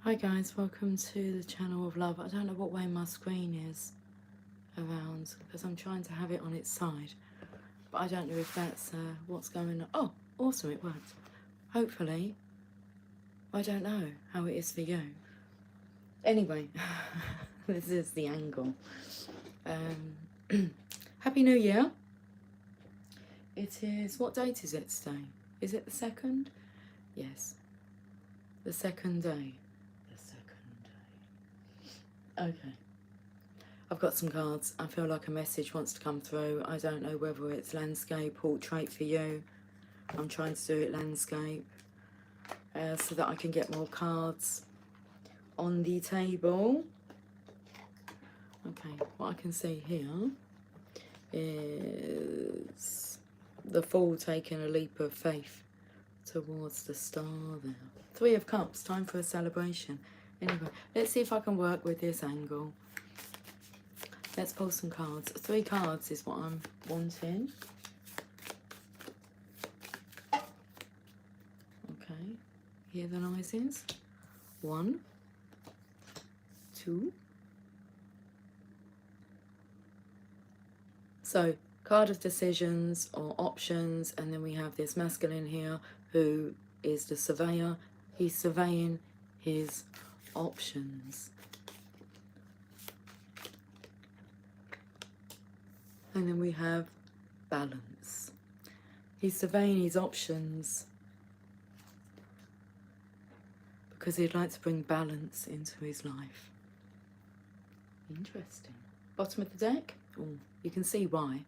Hi guys, welcome to the channel of love. I don't know what way my screen is around because I'm trying to have it on its side, but I don't know if that's what's going on. Oh, awesome, it worked. Hopefully. I don't know how it is for you. Anyway, this is the angle. Happy New Year. It is, what date is it today? Is it the 2nd? Yes, the 2nd day. Okay. I've got some cards. I feel like a message wants to come through. I don't know whether it's landscape, portrait for you. I'm trying to do it landscape so that I can get more cards on the table. Okay, what I can see here is the Fool taking a leap of faith towards the star there. 3 of Cups, time for a celebration. Anyway, let's see if I can work with this angle. Let's pull some cards. 3 cards is what I'm wanting. Okay, hear the noises. 1, 2. So, card of decisions or options, and then we have this masculine here who is the surveyor. He's surveying his options. And then we have balance. He's surveying his options because he'd like to bring balance into his life. Interesting. Bottom of the deck? Oh, you can see why.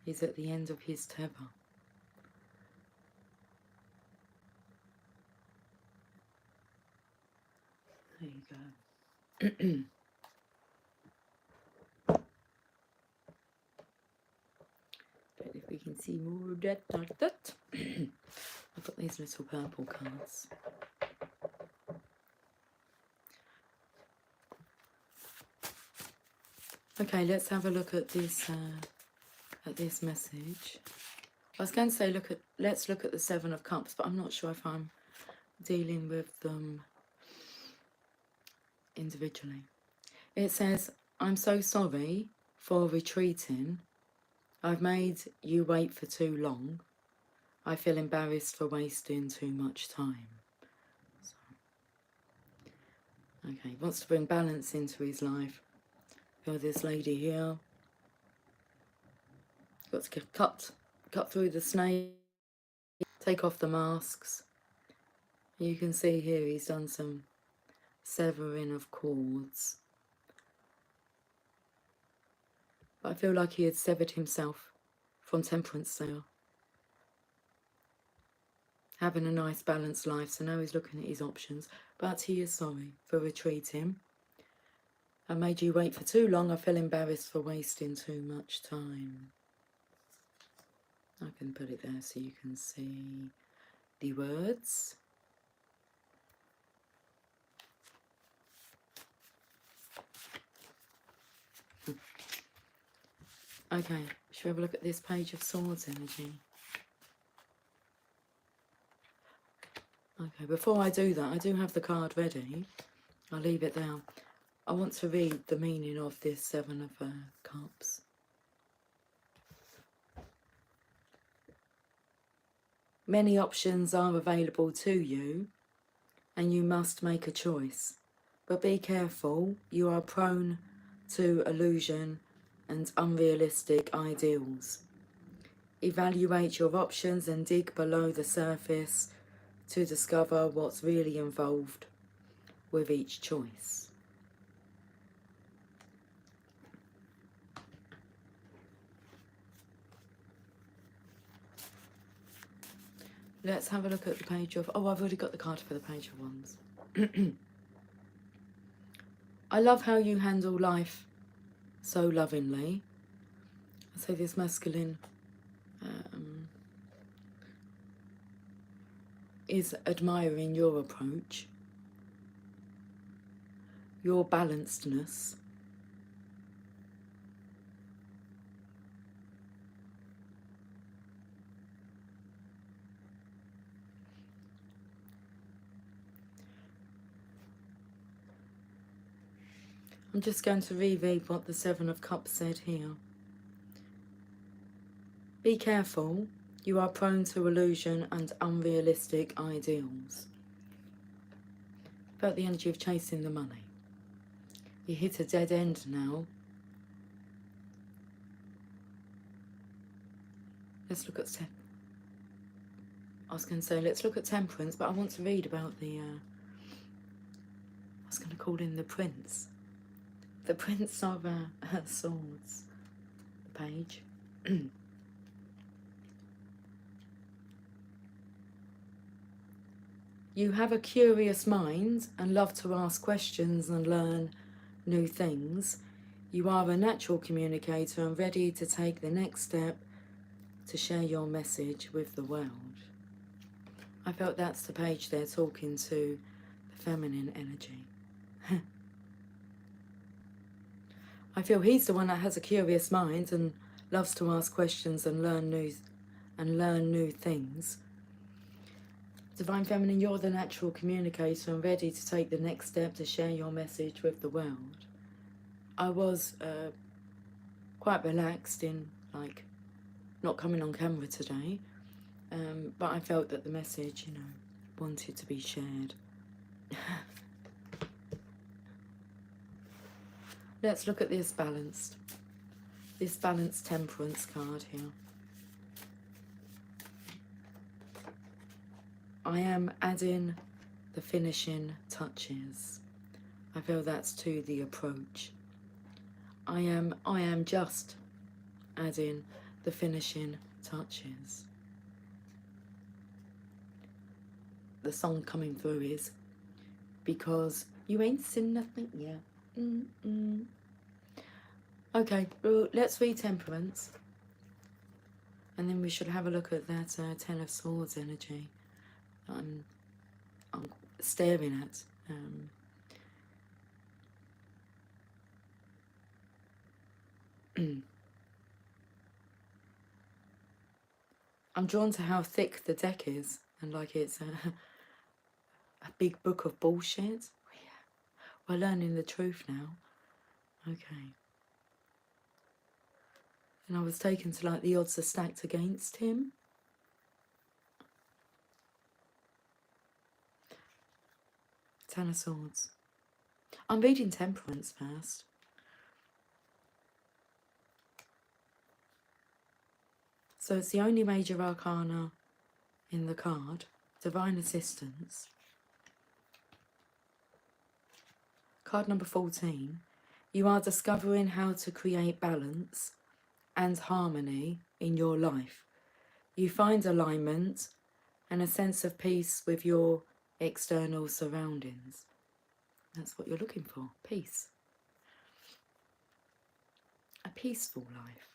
He's at the end of his tether. There you go. If we can see more of that. I've got these little purple cards. Okay, let's have a look at this message. I was going to say let's look at the 7 of Cups, but I'm not sure if I'm dealing with them individually. It says, I'm so sorry for retreating. I've made you wait for too long. I feel embarrassed for wasting too much time. So, okay, he wants to bring balance into his life. Feel this lady here. Got to get cut through the snake, take off the masks. You can see here he's done some severing of cords. But I feel like he had severed himself from Temperance there. Having a nice balanced life, so now he's looking at his options. But he is sorry for retreating. I made you wait for too long. I feel embarrassed for wasting too much time. I can put it there so you can see the words. Okay, should we have a look at this Page of Swords energy? Okay, before I do that, I do have the card ready. I'll leave it there. I want to read the meaning of this 7 of Cups. Many options are available to you, and you must make a choice. But be careful, you are prone to illusion and unrealistic ideals. Evaluate your options and dig below the surface to discover what's really involved with each choice. Let's have a look at the Page of... Oh, I've already got the card for the Page of Wands. I love how you handle life so lovingly. So this masculine is admiring your approach, your balancedness. I'm just going to reread what the Seven of Cups said here. Be careful, you are prone to illusion and unrealistic ideals. About the energy of chasing the money. You hit a dead end now. Let's look at I was going to say let's look at temperance, but I want to read about the I was going to call in the prince. The Prince of Swords. The page. You have a curious mind and love to ask questions and learn new things. You are a natural communicator and ready to take the next step to share your message with the world. I felt that's the page there talking to the feminine energy. I feel he's the one that has a curious mind and loves to ask questions and learn new things. Divine Feminine, you're the natural communicator and ready to take the next step to share your message with the world. I was quite relaxed in not coming on camera today, but I felt that the message, wanted to be shared. Let's look at this balanced temperance card here. I am adding the finishing touches. I feel that's to the approach. I am just adding the finishing touches. The song coming through is because you ain't seen nothing yet. Okay, well, let's read temperance, and then we should have a look at that Ten of Swords energy I'm staring at. I'm drawn to how thick the deck is, and it's a big book of bullshit. We're learning the truth now. Okay. And I was taken to the odds are stacked against him. Ten of Swords. I'm reading temperance first. So it's the only major arcana in the card. Divine Assistance. Card number 14. You are discovering how to create balance and harmony in your life. You find alignment and a sense of peace with your external surroundings. That's what you're looking for, peace. A peaceful life.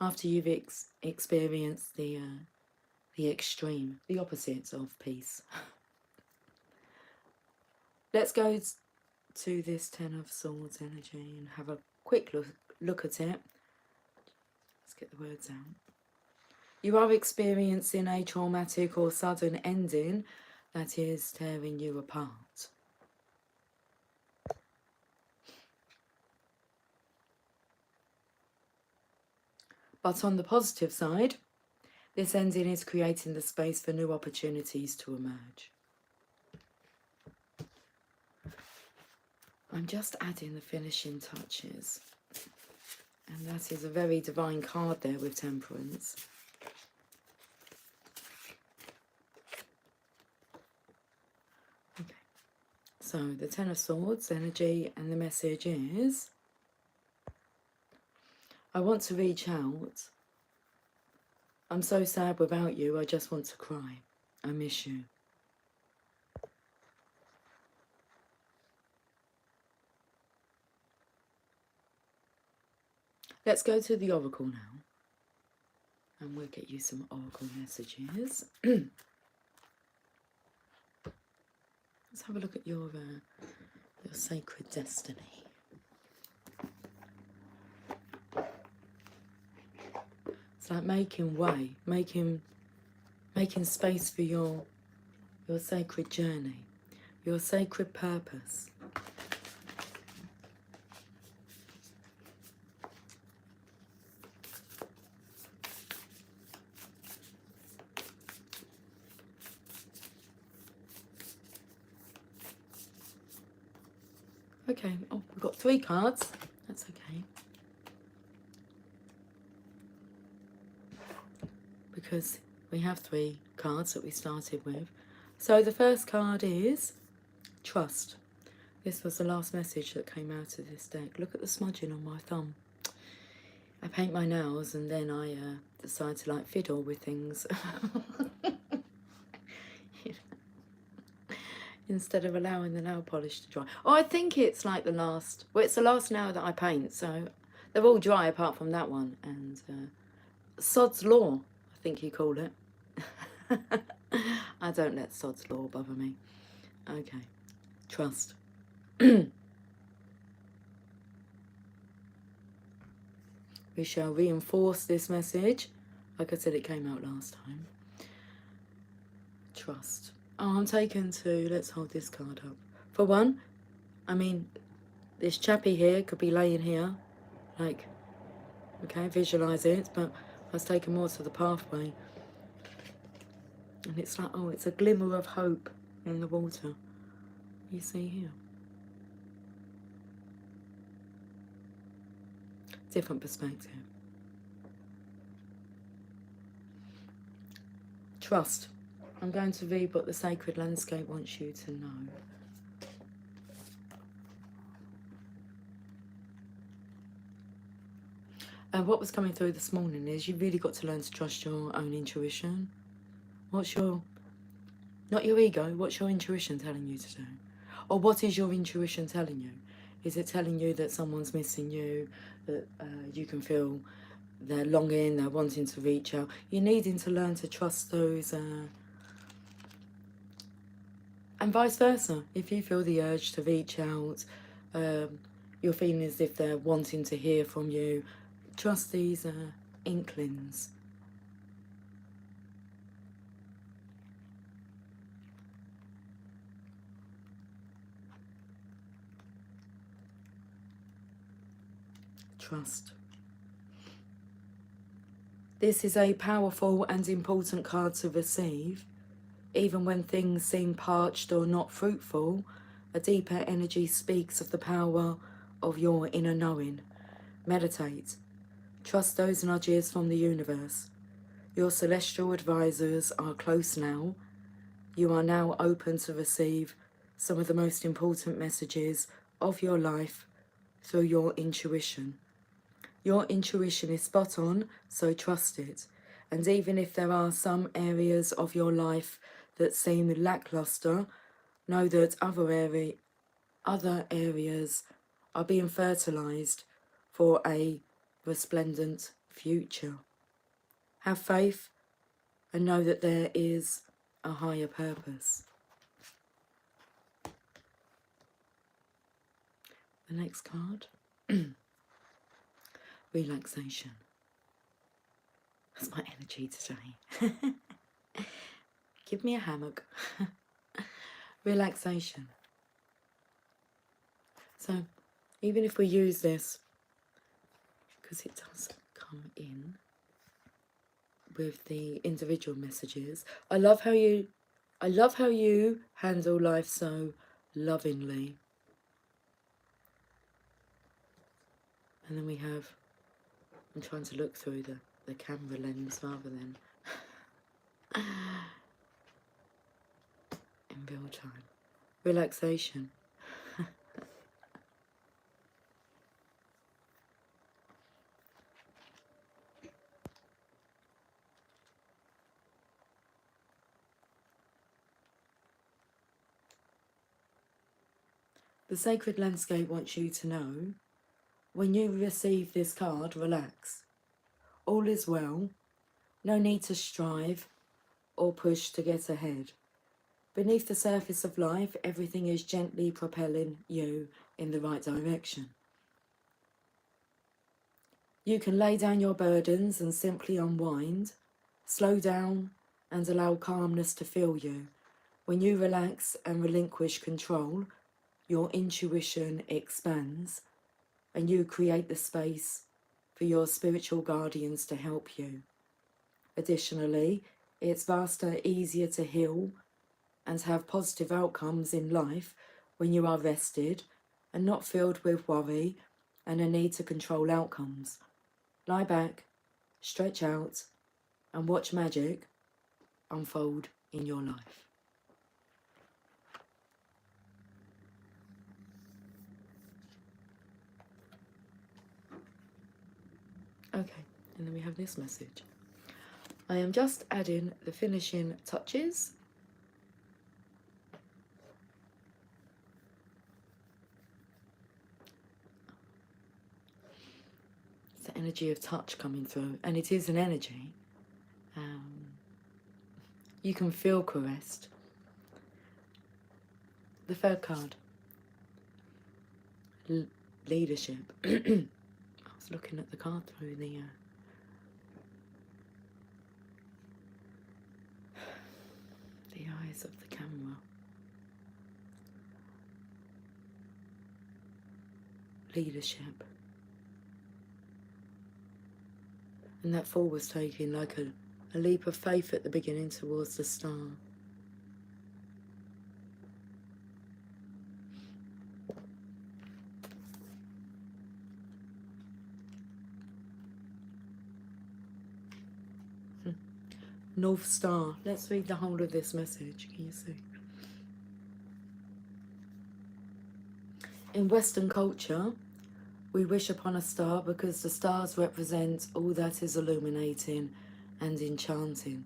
After you've experienced the extreme, the opposite of peace. Let's go to this Ten of Swords energy and have a quick look at it. Let's get the words out. You are experiencing a traumatic or sudden ending that is tearing you apart. But on the positive side, this ending is creating the space for new opportunities to emerge. I'm just adding the finishing touches. And that is a very divine card there with temperance. Okay. So the Ten of Swords energy, and the message is, I want to reach out. I'm so sad without you, I just want to cry. I miss you. Let's go to the Oracle now. And we'll get you some Oracle messages. Let's have a look at your sacred destiny. It's like making way, making space for your sacred journey, your sacred purpose. Okay, oh, we've got 3 cards. That's okay. Because we have 3 cards that we started with. So the first card is trust. This was the last message that came out of this deck. Look at the smudging on my thumb. I paint my nails and then I decide to like fiddle with things. Instead of allowing the nail polish to dry. Oh, I think it's like the last, well, it's the last nail that I paint, so they're all dry apart from that one. And Sod's Law, I think you call it. I don't let Sod's Law bother me. Okay, trust. We shall reinforce this message. Like I said, it came out last time. Trust. Oh, I'm taken to, let's hold this card up. For one, I mean, this chappie here could be laying here, like, okay, visualise it, but I was taken more to the pathway. And it's like, oh, it's a glimmer of hope in the water. You see here. Different perspective. Trust. I'm going to read what the sacred landscape wants you to know. What was coming through this morning is you've really got to learn to trust your own intuition. What's your, not your ego, what's your intuition telling you to do? Or what is your intuition telling you? Is it telling you that someone's missing you, that you can feel their longing, they're wanting to reach out? You're needing to learn to trust those, and vice versa. If you feel the urge to reach out, you're feeling as if they're wanting to hear from you, trust these inklings. Trust. This is a powerful and important card to receive. Even when things seem parched or not fruitful, a deeper energy speaks of the power of your inner knowing. Meditate. Trust those nudges from the universe. Your celestial advisors are close now. You are now open to receive some of the most important messages of your life through your intuition. Your intuition is spot on, so trust it. And even if there are some areas of your life that seem lackluster, know that other areas are being fertilized for a resplendent future. Have faith and know that there is a higher purpose. The next card. Relaxation. That's my energy today. Give me a hammock. Relaxation. So, even if we use this, because it does come in with the individual messages, I love how you handle life so lovingly. And then we have, I'm trying to look through the camera lens rather than in real time. Relaxation. The sacred landscape wants you to know, when you receive this card, relax. All is well. No need to strive or push to get ahead. Beneath the surface of life, everything is gently propelling you in the right direction. You can lay down your burdens and simply unwind, slow down and allow calmness to fill you. When you relax and relinquish control, your intuition expands and you create the space for your spiritual guardians to help you. Additionally, it's vaster, easier to heal and have positive outcomes in life when you are rested and not filled with worry and a need to control outcomes. Lie back, stretch out, and watch magic unfold in your life. Okay, and then we have this message. I am just adding the finishing touches. It's the energy of touch coming through, and it is an energy. You can feel caressed. The third card, leadership. I was looking at the card through the eyes of the camera. Leadership. And that fall was taking like a leap of faith at the beginning towards the star. North Star. Let's read the whole of this message. Can you see? In Western culture, we wish upon a star because the stars represent all that is illuminating and enchanting.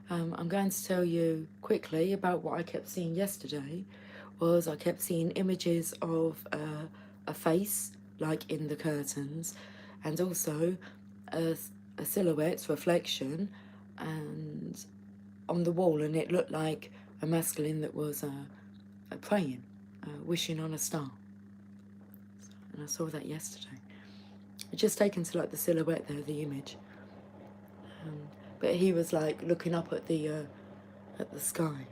I'm going to tell you quickly about what I kept seeing yesterday. I kept seeing images of a face, like in the curtains, and also a silhouette reflection and on the wall, and it looked like a masculine that was praying, wishing on a star. And I saw that yesterday. It's just taken to like the silhouette there, the image. But he was like looking up at the sky.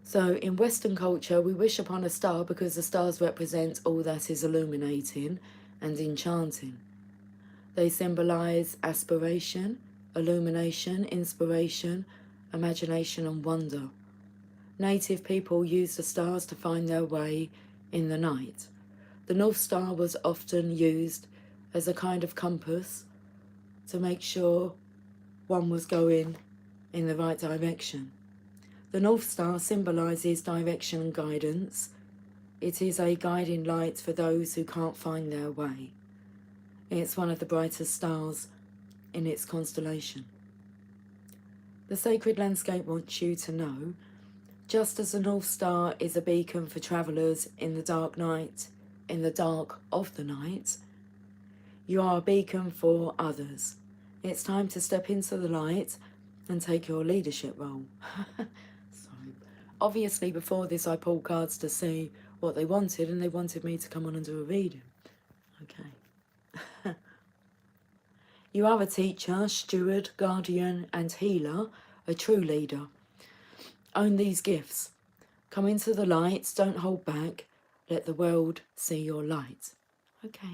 So in Western culture, we wish upon a star because the stars represent all that is illuminating and enchanting. They symbolize aspiration, illumination, inspiration, imagination, and wonder. Native people used the stars to find their way in the night. The North Star was often used as a kind of compass to make sure one was going in the right direction. The North Star symbolizes direction and guidance. It is a guiding light for those who can't find their way. It's one of the brightest stars in its constellation. The sacred landscape wants you to know, just as the North Star is a beacon for travellers in the dark night, in the dark of the night, you are a beacon for others. It's time to step into the light and take your leadership role. Obviously, before this, I pulled cards to see what they wanted, and they wanted me to come on and do a reading. Okay. You are a teacher, steward, guardian, and healer, a true leader. Own these gifts. Come into the light, don't hold back. Let the world see your light. Okay.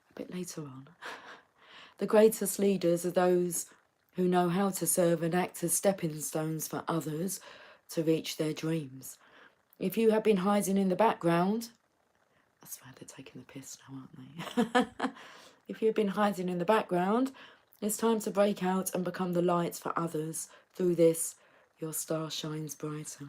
A bit later on. The greatest leaders are those who know how to serve and act as stepping stones for others to reach their dreams. If you have been hiding in the background, that's why they're taking the piss now, aren't they? If you've been hiding in the background, it's time to break out and become the light for others. Through this, your star shines brighter.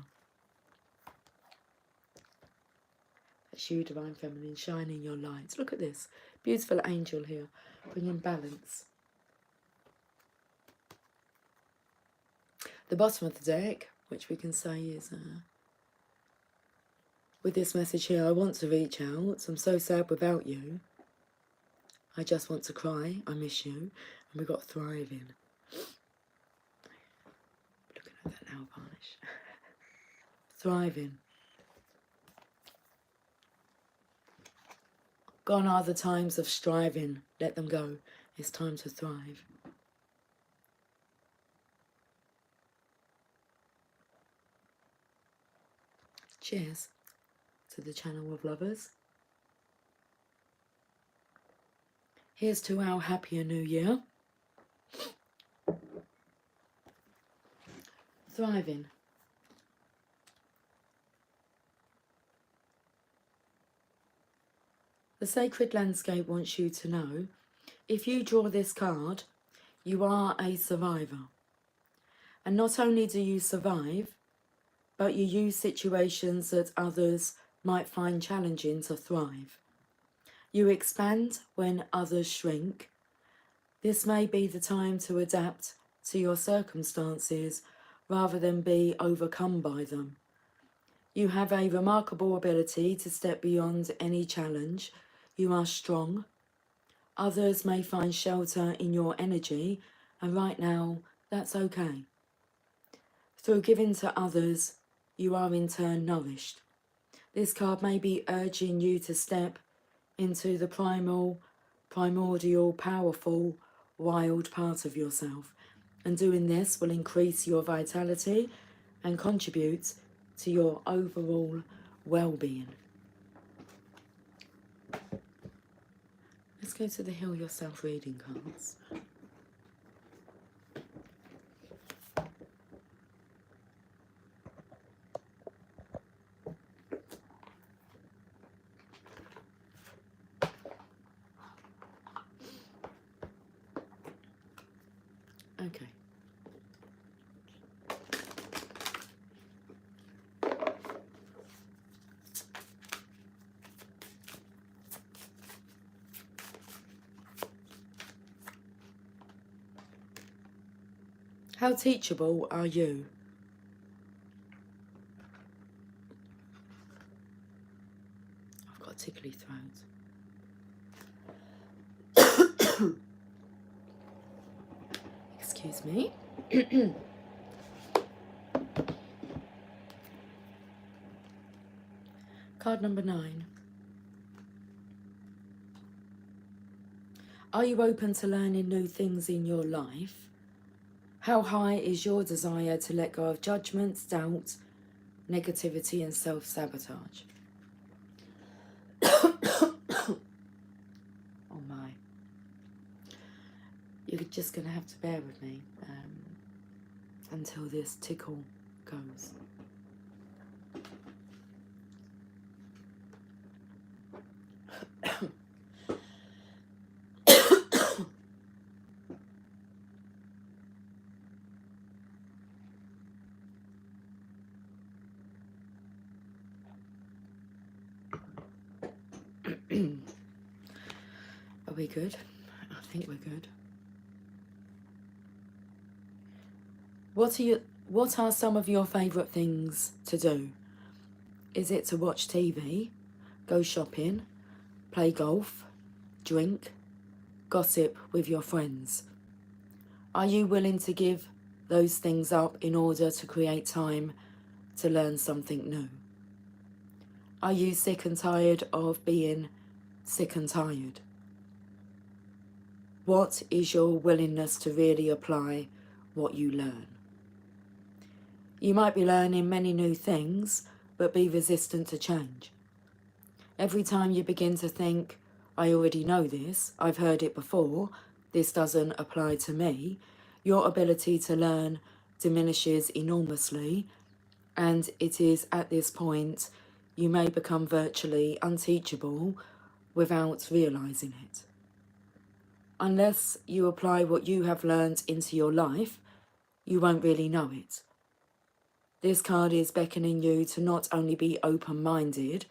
That's you, Divine Feminine, shining your light. Look at this. Beautiful angel here, bringing balance. The bottom of the deck, which we can say is, with this message here, I want to reach out. I'm so sad without you. I just want to cry. I miss you. And we've got thriving. Looking at that nail varnish. Thriving. Gone are the times of striving. Let them go. It's time to thrive. Cheers to the channel of lovers. Here's to our happier new year. Thriving. The sacred landscape wants you to know, if you draw this card, you are a survivor. And not only do you survive, but you use situations that others might find challenging to thrive. You expand when others shrink. This may be the time to adapt to your circumstances rather than be overcome by them. You have a remarkable ability to step beyond any challenge. You are strong. Others may find shelter in your energy, and right now, that's okay. Through giving to others, you are in turn nourished. This card may be urging you to step into the primordial, powerful, wild part of yourself. And doing this will increase your vitality and contribute to your overall well-being. Let's go to the Heal Yourself reading cards. Okay. How teachable are you? I've got a tickly throat. Excuse me. Card number 9. Are you open to learning new things in your life? How high is your desire to let go of judgments, doubt, negativity and self-sabotage? Oh my. You're just going to have to bear with me until this tickle goes. Are we good? I think we're good. What are some of your favourite things to do? Is it to watch TV, go shopping, play golf, drink, gossip with your friends? Are you willing to give those things up in order to create time to learn something new? Are you sick and tired of being sick and tired? What is your willingness to really apply what you learn? You might be learning many new things, but be resistant to change. Every time you begin to think, I already know this, I've heard it before, this doesn't apply to me, your ability to learn diminishes enormously, and it is at this point you may become virtually unteachable without realising it. Unless you apply what you have learned into your life, you won't really know it. This card is beckoning you to not only be open-minded,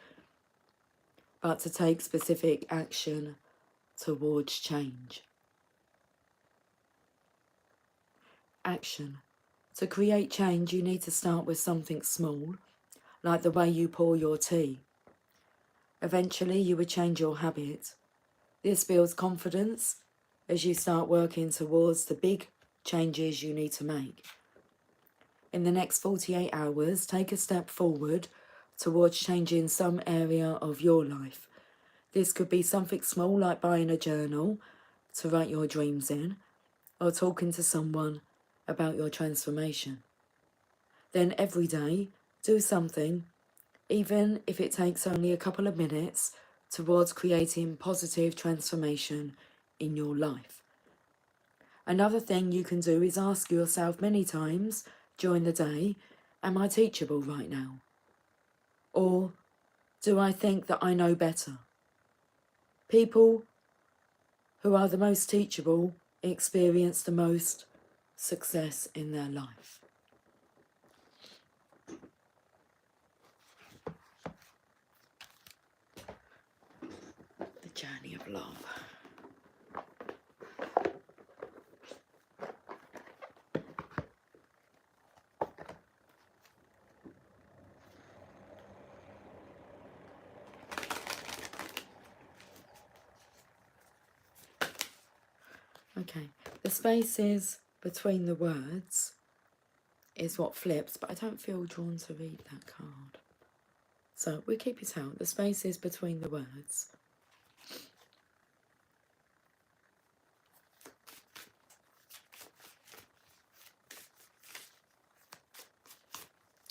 but to take specific action towards change. Action. To create change, you need to start with something small, like the way you pour your tea. Eventually, you would change your habit. This builds confidence as you start working towards the big changes you need to make. In the next 48 hours, take a step forward towards changing some area of your life. This could be something small like buying a journal to write your dreams in, or talking to someone about your transformation. Then every day, do something, even if it takes only a couple of minutes, towards creating positive transformation in your life. Another thing you can do is ask yourself many times during the day, am I teachable right now? Or do I think that I know better? People who are the most teachable experience the most success in their life. The journey of love. Okay, the spaces between the words is what flips, but I don't feel drawn to read that card. So we keep it out. The spaces between the words.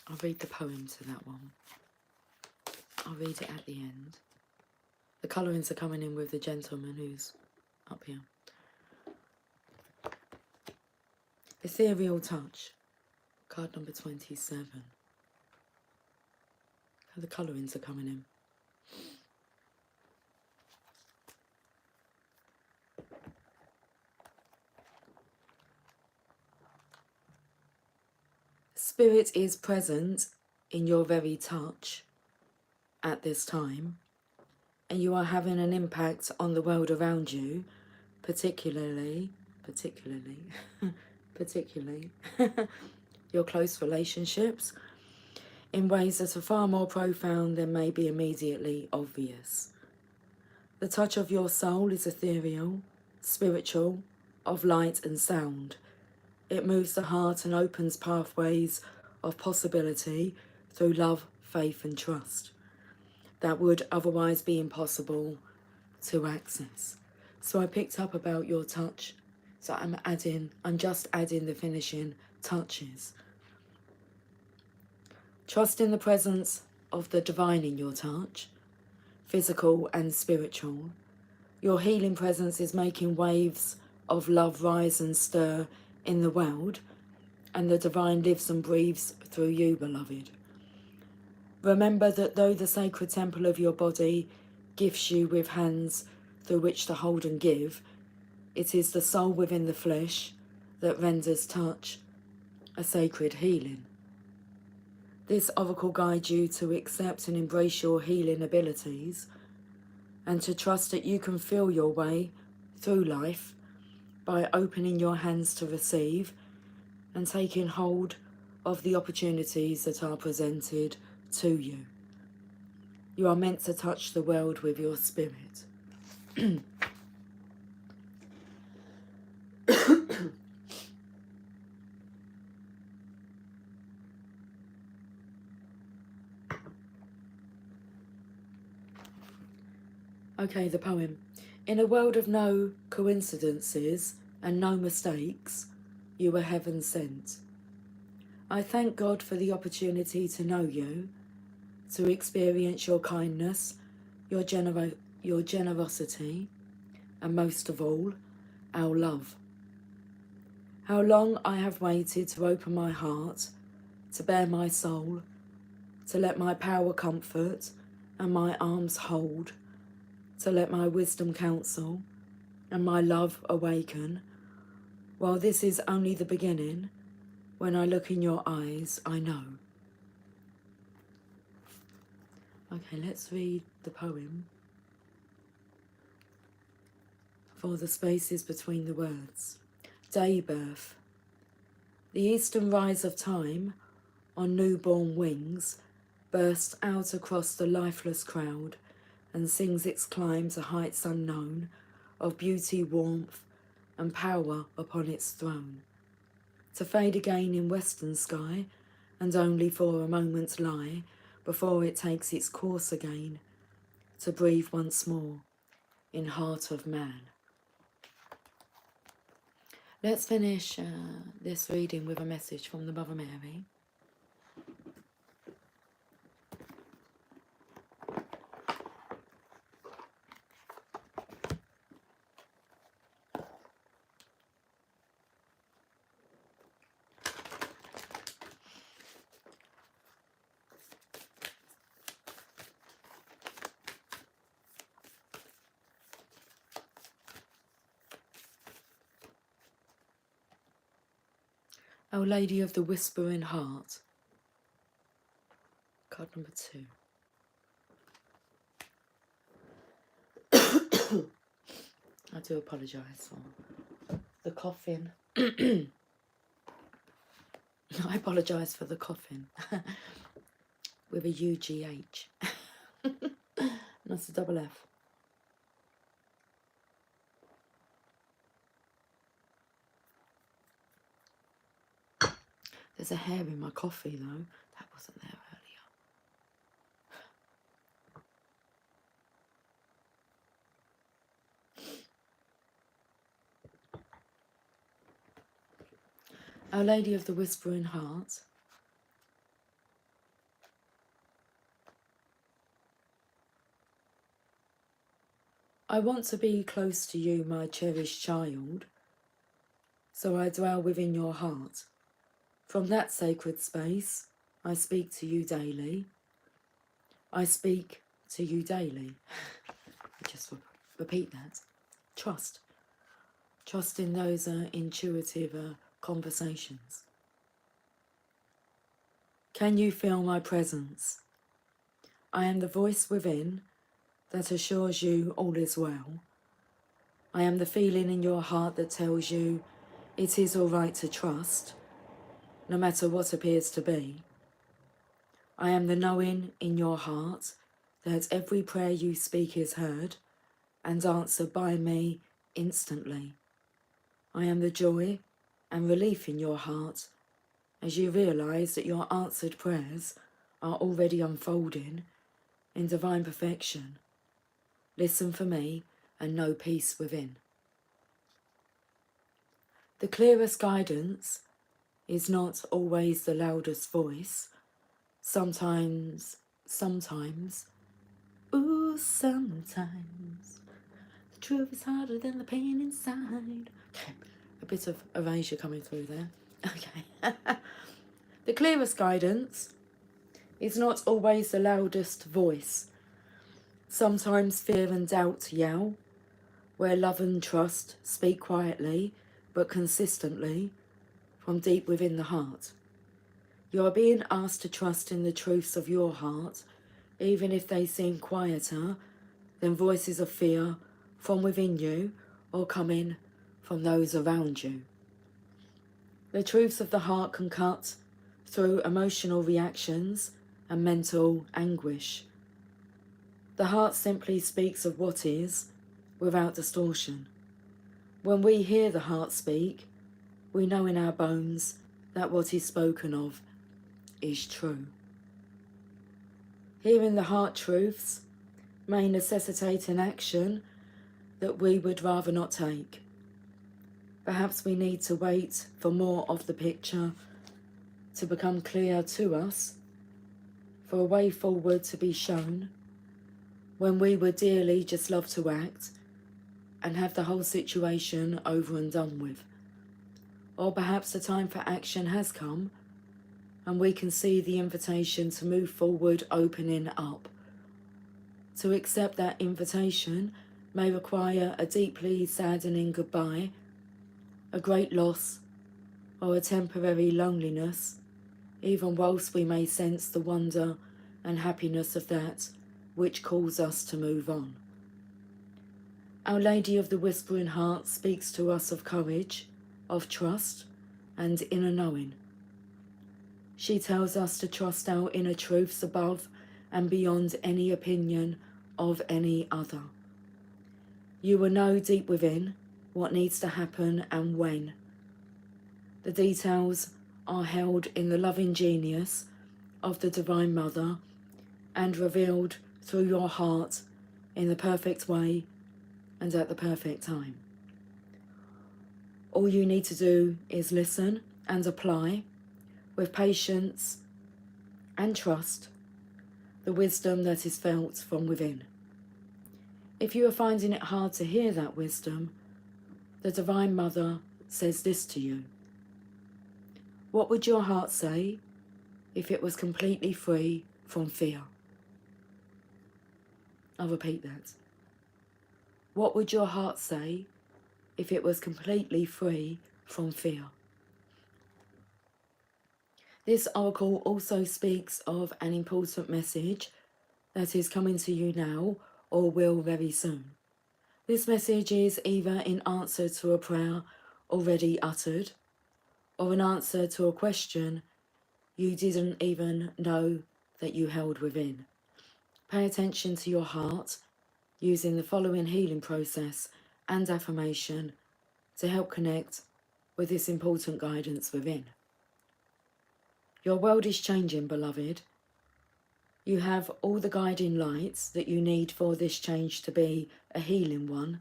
I'll read the poem to that one. I'll read it at the end. The colourings are coming in with the gentleman who's up here. Ethereal touch. Card number 27. The colourings are coming in. Spirit is present in your very touch at this time, and you are having an impact on the world around you, particularly your close relationships, in ways that are far more profound than may be immediately obvious. The touch of your soul is ethereal, spiritual, of light and sound. It moves the heart and opens pathways of possibility through love, faith and trust that would otherwise be impossible to access. So I picked up about your touch. So I'm just adding the finishing touches. Trust in the presence of the divine in your touch, physical and spiritual. Your healing presence is making waves of love rise and stir in the world, and the divine lives and breathes through you, beloved. Remember that though the sacred temple of your body gifts you with hands through which to hold and give, it is the soul within the flesh that renders touch a sacred healing. This oracle guides you to accept and embrace your healing abilities and to trust that you can feel your way through life by opening your hands to receive and taking hold of the opportunities that are presented to you. You are meant to touch the world with your spirit. Okay, the poem. In a world of no coincidences and no mistakes, you were heaven sent. I thank God for the opportunity to know you, to experience your kindness, your generosity, and most of all, our love. How long I have waited to open my heart, to bare my soul, to let my power comfort and my arms hold, to let my wisdom counsel and my love awaken. While this is only the beginning, when I look in your eyes, I know. Okay, let's read the poem for the spaces between the words. Day birth. The eastern rise of time, on newborn wings, bursts out across the lifeless crowd and sings its climb to heights unknown, of beauty, warmth, and power upon its throne. To fade again in western sky, and only for a moment lie, before it takes its course again, to breathe once more in heart of man. Let's finish this reading with a message from the Mother Mary. Our Lady of the Whispering Heart. Card number 2. I do apologise for the coughing. I apologise for the coughing. With a UGH. That's a double F. There's a hair in my coffee though. That wasn't there earlier. Our Lady of the Whispering Heart. I want to be close to you, my cherished child, so I dwell within your heart. From that sacred space, I speak to you daily. I speak to you daily. Just repeat that. Trust. Trust in those intuitive conversations. Can you feel my presence? I am the voice within that assures you all is well. I am the feeling in your heart that tells you it is all right to trust, no matter what appears to be. I am the knowing in your heart that every prayer you speak is heard and answered by me instantly. I am the joy and relief in your heart as you realise that your answered prayers are already unfolding in divine perfection. Listen for me and know peace within. The clearest guidance is not always the loudest voice. Sometimes, ooh, sometimes, the truth is harder than the pain inside. Okay, a bit of erasure coming through there. Okay. The clearest guidance is not always the loudest voice. Sometimes fear and doubt yell, where love and trust speak quietly but consistently from deep within the heart. You are being asked to trust in the truths of your heart, even if they seem quieter than voices of fear from within you or coming from those around you. The truths of the heart can cut through emotional reactions and mental anguish. The heart simply speaks of what is, without distortion. When we hear the heart speak, we know in our bones that what is spoken of is true. Hearing the heart truths may necessitate an action that we would rather not take. Perhaps we need to wait for more of the picture to become clear to us, for a way forward to be shown, when we would dearly just love to act and have the whole situation over and done with. Or perhaps the time for action has come and we can see the invitation to move forward opening up. To accept that invitation may require a deeply saddening goodbye, a great loss, or a temporary loneliness, even whilst we may sense the wonder and happiness of that which calls us to move on. Our Lady of the Whispering Heart speaks to us of courage, of trust, and inner knowing. She tells us to trust our inner truths above and beyond any opinion of any other. You will know deep within what needs to happen and when. The details are held in the loving genius of the Divine Mother and revealed through your heart in the perfect way and at the perfect time. All you need to do is listen and apply with patience and trust the wisdom that is felt from within. If you are finding it hard to hear that wisdom, the Divine Mother says this to you. What would your heart say if it was completely free from fear? I'll repeat that. What would your heart say if it was completely free from fear? This oracle also speaks of an important message that is coming to you now or will very soon. This message is either in answer to a prayer already uttered or an answer to a question you didn't even know that you held within. Pay attention to your heart using the following healing process and affirmation to help connect with this important guidance within. Your world is changing, beloved. You have all the guiding lights that you need for this change to be a healing one,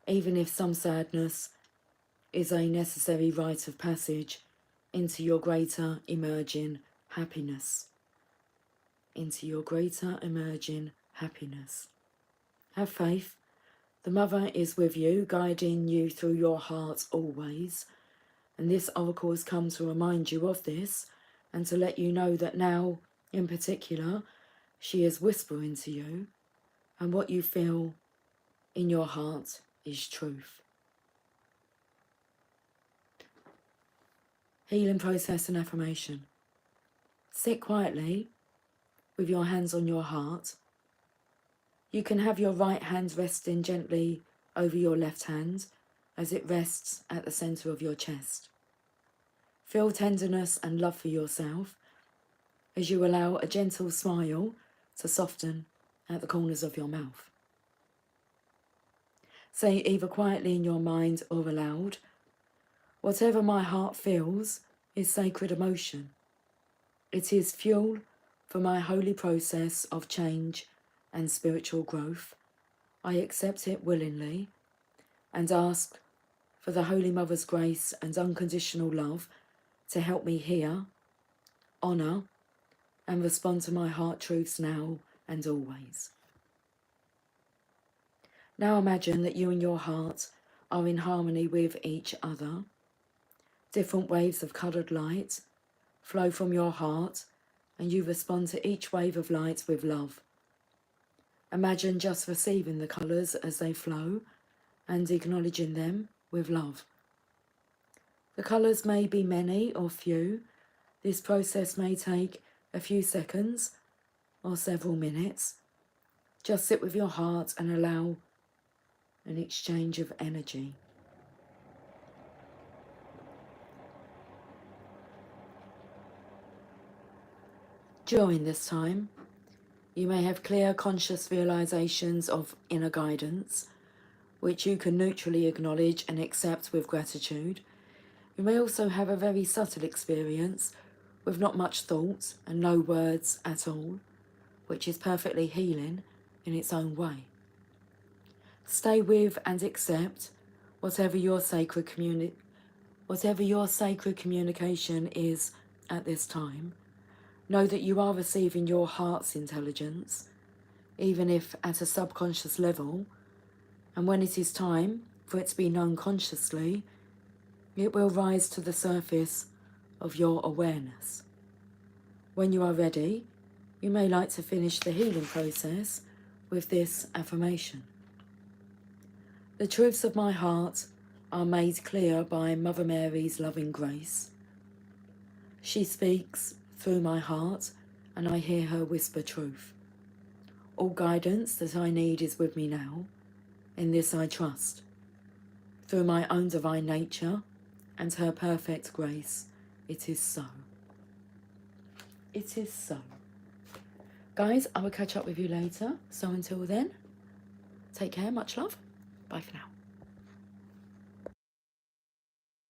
even if some sadness is a necessary rite of passage into your greater emerging happiness. Into your greater emerging happiness. Have faith. The Mother is with you, guiding you through your heart always. And this oracle has come to remind you of this and to let you know that now, in particular, she is whispering to you, and what you feel in your heart is truth. Healing process and affirmation. Sit quietly with your hands on your heart. You can have your right hand resting gently over your left hand as it rests at the centre of your chest. Feel tenderness and love for yourself as you allow a gentle smile to soften at the corners of your mouth. Say either quietly in your mind or aloud, whatever my heart feels is sacred emotion. It is fuel for my holy process of change and spiritual growth. I accept it willingly and ask for the Holy Mother's grace and unconditional love to help me hear, honour, and respond to my heart truths now and always. Now imagine that you and your heart are in harmony with each other. Different waves of coloured light flow from your heart and you respond to each wave of light with love. Imagine just receiving the colours as they flow and acknowledging them with love. The colours may be many or few. This process may take a few seconds or several minutes. Just sit with your heart and allow an exchange of energy. During this time, you may have clear conscious realizations of inner guidance, which you can neutrally acknowledge and accept with gratitude. You may also have a very subtle experience with not much thought and no words at all, which is perfectly healing in its own way. Stay with and accept whatever your sacred communication is at this time. Know that you are receiving your heart's intelligence, even if at a subconscious level, and when it is time for it to be known consciously, it will rise to the surface of your awareness. When you are ready, you may like to finish the healing process with this affirmation. The truths of my heart are made clear by Mother Mary's loving grace. She speaks through my heart, and I hear her whisper truth. All guidance that I need is with me now. In this I trust. Through my own divine nature and her perfect grace, it is so. It is so. Guys, I will catch up with you later. So until then, take care, much love. Bye for now.